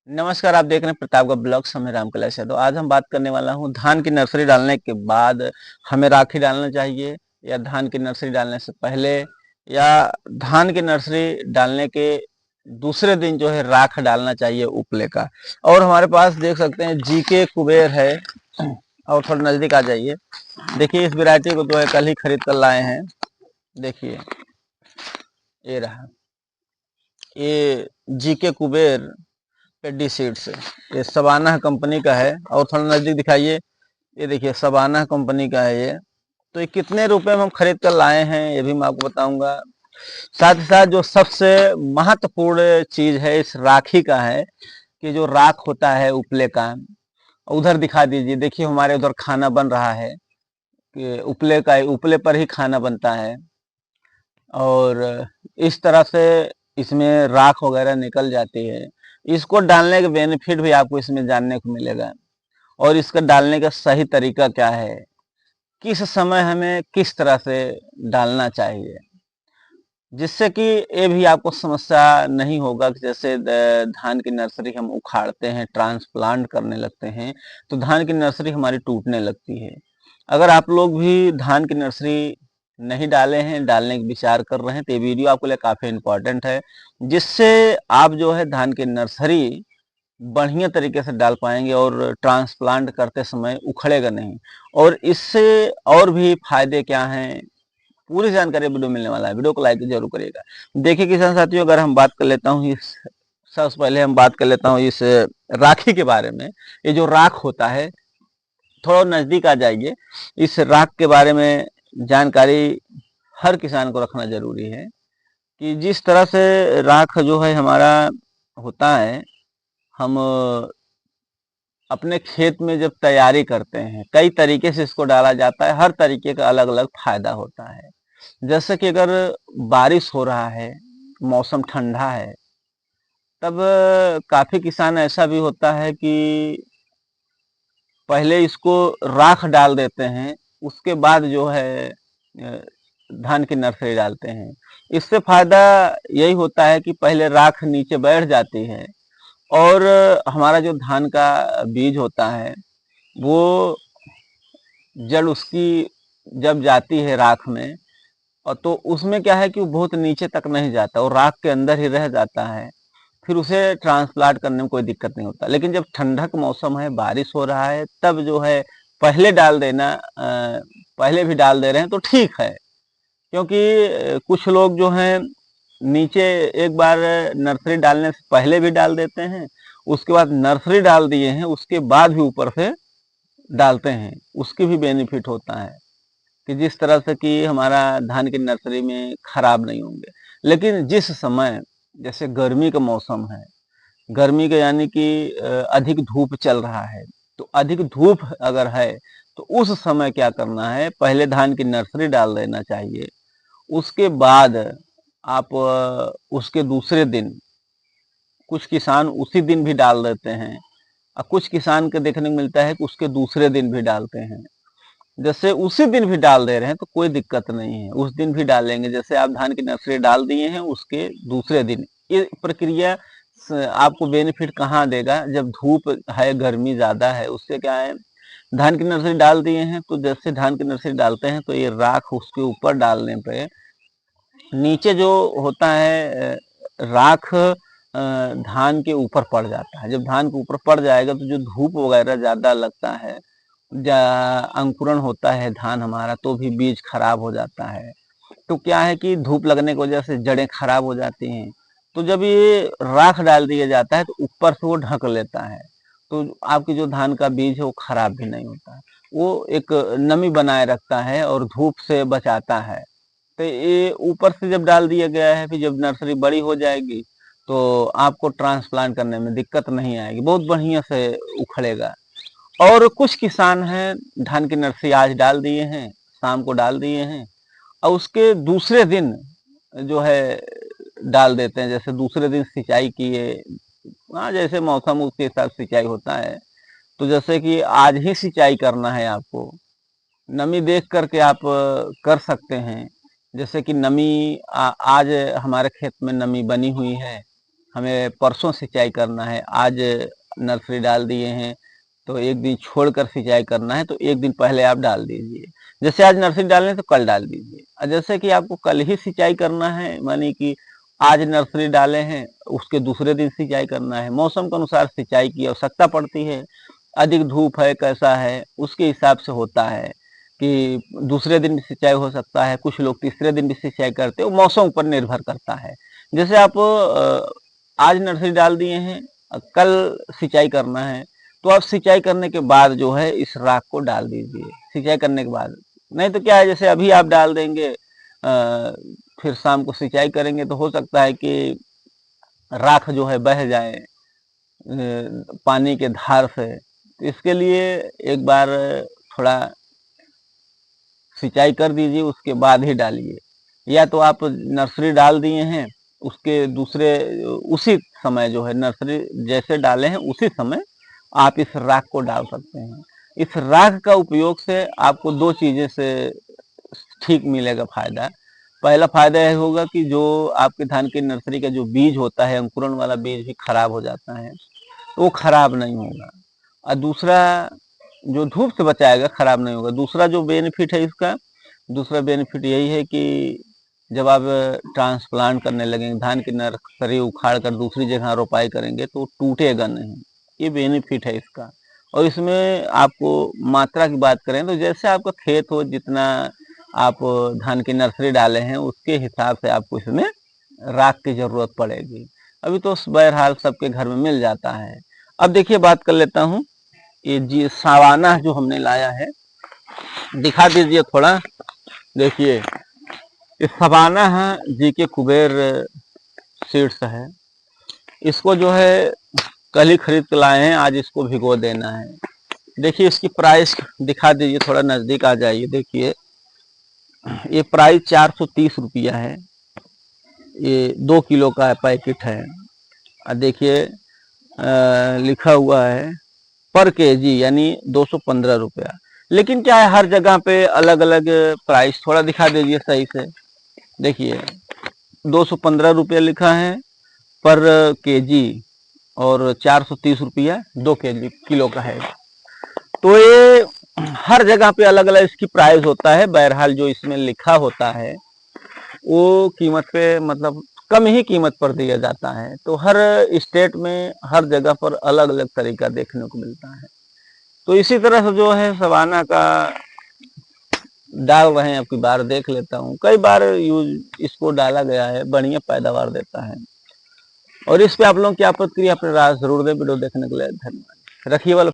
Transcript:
नमस्कार, आप देख रहे हैं प्रतापगढ़ ब्लॉग्स। मैं राम कैलाश यादव। आज हम बात करने वाला हूँ धान की नर्सरी डालने के बाद हमें राखी डालना चाहिए या धान की नर्सरी डालने से पहले या धान की नर्सरी डालने के दूसरे दिन जो है राख डालना चाहिए उपले का। और हमारे पास देख सकते हैं जीके कुबेर है। और थोड़ा नजदीक आ जाइए। देखिए इस वैरायटी को जो है कल ही खरीद कर लाए हैं। देखिए ये रहा, ये जीके कुबेर पेडी सीड्स। ये सबाना कंपनी का है। और थोड़ा नजदीक दिखाइए। ये देखिए सबाना कंपनी का है ये। तो ये कितने रुपए में हम खरीद कर लाए हैं ये भी मैं आपको बताऊंगा। साथ ही साथ जो सबसे महत्वपूर्ण चीज है इस राखी का है कि जो राख होता है उपले का, उधर दिखा दीजिए। देखिए हमारे उधर खाना बन रहा है कि उपले का, उपले पर ही खाना बनता है। और इस तरह से इसमें राख वगैरह निकल जाती है। इसको डालने के बेनिफिट भी आपको इसमें जानने को मिलेगा। और इसका डालने का सही तरीका क्या है, किस समय हमें किस तरह से डालना चाहिए, जिससे कि ये भी आपको समस्या नहीं होगा कि जैसे धान की नर्सरी हम उखाड़ते हैं, ट्रांसप्लांट करने लगते हैं, तो धान की नर्सरी हमारी टूटने लगती है। अगर आप लोग भी धान की नर्सरी नहीं डाले हैं, डालने की विचार कर रहे हैं, तो ये वीडियो आपके लिए काफी इंपॉर्टेंट है, जिससे आप जो है धान की नर्सरी बढ़िया तरीके से डाल पाएंगे और ट्रांसप्लांट करते समय उखड़ेगा नहीं। और इससे और भी फायदे क्या हैं, पूरी जानकारी वीडियो मिलने वाला है। वीडियो को लाइक जरूर करिएगा। देखिए किसान साथियों, अगर हम बात कर लेता हूँ इस, सबसे पहले हम बात कर लेता हूँ इस राखी के बारे में। ये जो राख होता है, थोड़ा नजदीक आ जाइए। इस राख के बारे में जानकारी हर किसान को रखना जरूरी है कि जिस तरह से राख जो है हमारा होता है, हम अपने खेत में जब तैयारी करते हैं, कई तरीके से इसको डाला जाता है। हर तरीके का अलग अलग फायदा होता है। जैसे कि अगर बारिश हो रहा है, मौसम ठंडा है, तब काफी किसान ऐसा भी होता है कि पहले इसको राख डाल देते हैं, उसके बाद जो है धान की नर्सरी डालते हैं। इससे फायदा यही होता है कि पहले राख नीचे बैठ जाती है और हमारा जो धान का बीज होता है वो जड़ उसकी जब जाती है राख में, और तो उसमें क्या है कि वो बहुत नीचे तक नहीं जाता, वो राख के अंदर ही रह जाता है। फिर उसे ट्रांसप्लांट करने में कोई दिक्कत नहीं होता। लेकिन जब ठंडक मौसम है, बारिश हो रहा है, तब जो है पहले डाल देना, पहले भी डाल दे रहे हैं तो ठीक है। क्योंकि कुछ लोग जो हैं नीचे एक बार नर्सरी डालने से पहले भी डाल देते हैं, उसके बाद नर्सरी डाल दिए हैं उसके बाद भी ऊपर से डालते हैं, उसकी भी बेनिफिट होता है कि जिस तरह से कि हमारा धान की नर्सरी में खराब नहीं होंगे। लेकिन जिस समय जैसे गर्मी का मौसम है, गर्मी का यानी कि अधिक धूप चल रहा है, तो अधिक धूप अगर है तो उस समय क्या करना है, पहले धान की नर्सरी डाल देना चाहिए। उसके बाद आप उसके दूसरे दिन, कुछ किसान उसी दिन भी डाल देते हैं और कुछ किसान के देखने को मिलता है कि उसके दूसरे दिन भी डालते हैं। जैसे उसी दिन भी डाल दे रहे हैं तो कोई दिक्कत नहीं है, उस दिन भी डालेंगे। जैसे आप धान की नर्सरी डाल दिए हैं उसके दूसरे दिन, ये प्रक्रिया आपको बेनिफिट कहाँ देगा, जब धूप है, गर्मी ज्यादा है, उससे क्या है, धान की नर्सरी डाल दिए हैं तो जैसे धान की नर्सरी डालते हैं तो ये राख उसके ऊपर डालने पे नीचे जो होता है राख धान के ऊपर पड़ जाता है। जब धान के ऊपर पड़ जाएगा तो जो धूप वगैरह ज्यादा लगता है, अंकुरण होता है धान हमारा, तो भी बीज खराब हो जाता है। तो क्या है कि धूप लगने की वजह से जड़ें खराब हो जाती हैं। तो जब ये राख डाल दिया जाता है तो ऊपर से वो ढक लेता है, तो आपकी जो धान का बीज है वो खराब भी नहीं होता है। वो एक नमी बनाए रखता है और धूप से बचाता है। तो ये ऊपर से जब डाल दिया गया है, फिर जब नर्सरी बड़ी हो जाएगी तो आपको ट्रांसप्लांट करने में दिक्कत नहीं आएगी, बहुत बढ़िया से उखड़ेगा। और कुछ किसान हैं धान की नर्सरी आज डाल दिए हैं, शाम को डाल दिए हैं और उसके दूसरे दिन जो है डाल देते हैं। जैसे दूसरे दिन सिंचाई किए, हाँ जैसे मौसम उसके हिसाब से सिंचाई होता है। तो जैसे कि आज ही सिंचाई करना है आपको, नमी देख करके आप कर सकते हैं। जैसे कि नमी आज हमारे खेत में नमी बनी हुई है, हमें परसों सिंचाई करना है, आज नर्सरी डाल दिए हैं तो एक दिन छोड़कर सिंचाई करना है, तो एक दिन पहले आप डाल दीजिए। जैसे आज नर्सरी डालने तो कल डाल दीजिए। और जैसे कि आपको कल ही सिंचाई करना है, मानी कि आज नर्सरी डाले हैं, उसके दूसरे दिन सिंचाई करना है। मौसम के अनुसार सिंचाई की आवश्यकता पड़ती है, अधिक धूप है, कैसा है, उसके हिसाब से होता है कि दूसरे दिन भी सिंचाई हो सकता है, कुछ लोग तीसरे दिन भी सिंचाई करते हैं, वो मौसम पर निर्भर करता है। जैसे आप आज नर्सरी डाल दिए हैं, कल सिंचाई करना है, तो आप सिंचाई करने के बाद जो है इस राख को डाल दीजिए, सिंचाई करने के बाद। नहीं तो क्या है, जैसे अभी आप डाल देंगे, फिर शाम को सिंचाई करेंगे तो हो सकता है कि राख जो है बह जाए पानी के धार से। तो इसके लिए एक बार थोड़ा सिंचाई कर दीजिए, उसके बाद ही डालिए। या तो आप नर्सरी डाल दिए हैं, उसके दूसरे उसी समय जो है नर्सरी जैसे डाले हैं उसी समय आप इस राख को डाल सकते हैं। इस राख का उपयोग से आपको दो चीजें से ठीक मिलेगा फायदा। पहला फायदा यह होगा कि जो आपके धान की नर्सरी का जो बीज होता है, अंकुरण वाला बीज भी खराब हो जाता है, तो वो खराब नहीं होगा। और दूसरा, जो धूप से बचाएगा, खराब नहीं होगा। दूसरा जो बेनिफिट है इसका, दूसरा बेनिफिट यही है कि जब आप ट्रांसप्लांट करने लगेंगे, धान की नर्सरी उखाड़ कर दूसरी जगह रोपाई करेंगे तो टूटेगा नहीं। ये बेनिफिट है इसका। और इसमें आपको मात्रा की बात करें तो जैसे आपका खेत हो, जितना आप धान की नर्सरी डाले हैं उसके हिसाब से आपको इसमें राख की जरूरत पड़ेगी। अभी तो बहरहाल सबके घर में मिल जाता है। अब देखिए, बात कर लेता हूँ, ये जी सावाना जो हमने लाया है, दिखा दीजिए थोड़ा। देखिए, ये सवाना है, जीके कुबेर सीड्स है। इसको जो है कल ही खरीद के लाए हैं, आज इसको भिगो देना है। देखिए इसकी प्राइस दिखा दीजिए, थोड़ा नजदीक आ जाइए। देखिए ये प्राइस 430 रुपया है। ये 2 किलो का पैकेट है। और देखिए लिखा हुआ है पर केजी, यानी 215 रुपया। लेकिन क्या है, हर जगह पे अलग अलग प्राइस। थोड़ा दिखा दीजिए सही से। देखिए 215 रुपया लिखा है पर केजी, और 430 रुपया 2 किलो का है। तो ये हर जगह पे अलग अलग इसकी प्राइस होता है। बहरहाल जो इसमें लिखा होता है वो कीमत पे, मतलब कम ही कीमत पर दिया जाता है। तो हर स्टेट में, हर जगह पर अलग अलग तरीका देखने को मिलता है। तो इसी तरह से जो है सवाना का डाल रहे हैं, अब की बार देख लेता हूँ। कई बार यूज इसको डाला गया है, बढ़िया पैदावार देता है। और इस पे आप लोग क्या प्रतिक्रिया, अपने राय जरूर दें। वीडियो देखने के लिए धन्यवाद। रखिए वाला